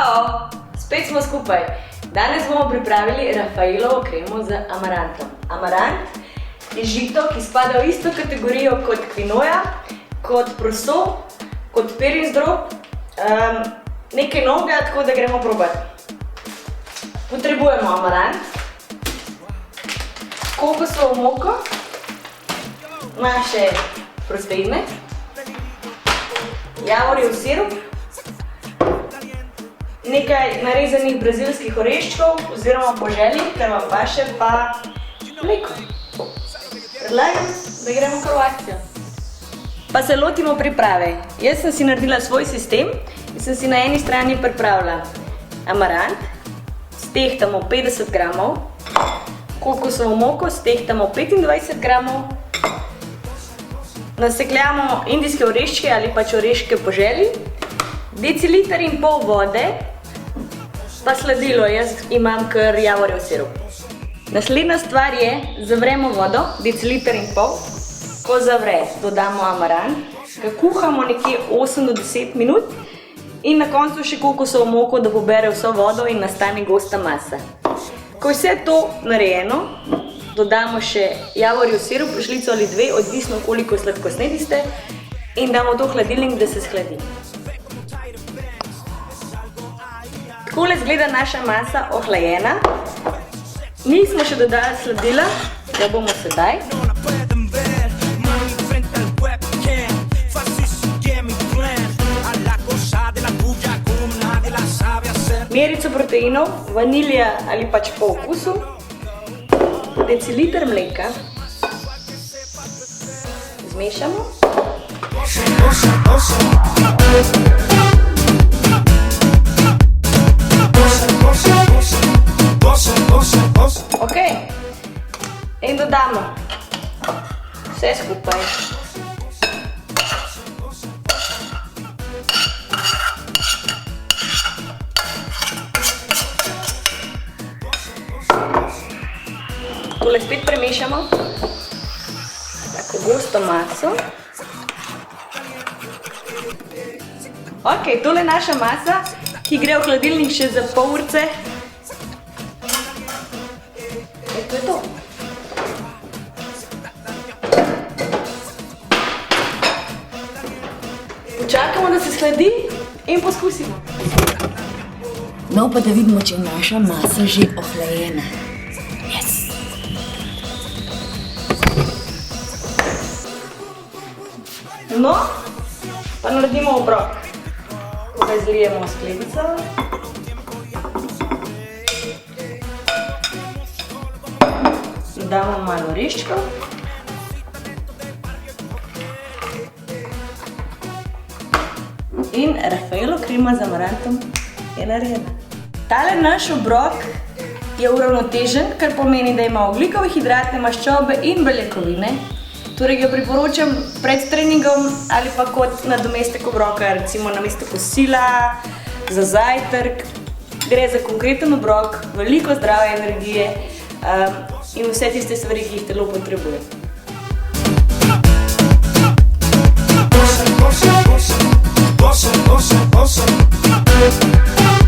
Čau! Spet smo skupaj. Danes bomo pripravili Raffaellovo kremo z amarantom. Amarant je žito, ki spada v isto kategorijo kot kvinoja, kot proso, kot perin zdrob. Nekaj novega, tako da gremo probati. Potrebujemo amarant, kokosovo moko, naše proteine, javorjev sirup, nekaj narezanih brazilskih oreščkov oziroma po želji, ker vam paše, pa mleko. Predlagam, da gremo kar v akcijo. Pa se lotimo priprave. Jaz sem si naredila svoj sistem in sem si na eni strani pripravila amarant, stehtamo 50 gramov, kokosovo moko stehtamo 25 gramov, nasekljamo indijske oreščke ali pač oreščke po želji, deciliter in pol vode, pa sladilo, jaz imam kar javorjev sirup. Naslednja stvar je, zavremo vodo, deciliter in pol, ko zavre, dodamo amarant, ga kuhamo nekje 8 do 10 minut in na koncu še kokosovo moko, da pobere vso vodo in nastane gosta masa. Ko je vse to narejeno, dodamo še javorjev sirup, žlico ali dve, odvisno koliko sladkosnedi ste, in damo to v hladilnik, da se shladi. Takole izgleda naša masa ohlajena. Nismo še dodali sladila, ga bomo sedaj. Merico proteinov, vanilija ali pač po okusu, deciliter mleka, zmešamo. Ok, in dodamo vse skupaj. Tole spet premešamo, tako gosto maso. Ok, tole je naša masa, ki gre v hladilnik še za pol urce. To je to. Počakamo, da se shladi in poskusimo. No, pa da vidimo, če je naša masa že ohlajena. Yes! No, pa naredimo obrok. Tukaj zlijemo skledico. Damo malo oreščkov. In Raffaello krema z amarantom je narejena. Tale naš obrok je uravnotežen, kar pomeni, da ima ogljikove hidrate, maščobe in beljakovine. Torej ga priporočam pred treningom ali pa kot nadomestek obroka, recimo namesto kosila, za zajtrk. Gre za konkreten obrok, veliko zdrave energije in vse tiste stvari, ki jih telo potrebuje. Bossa, bossa, bossa, bossa, bossa.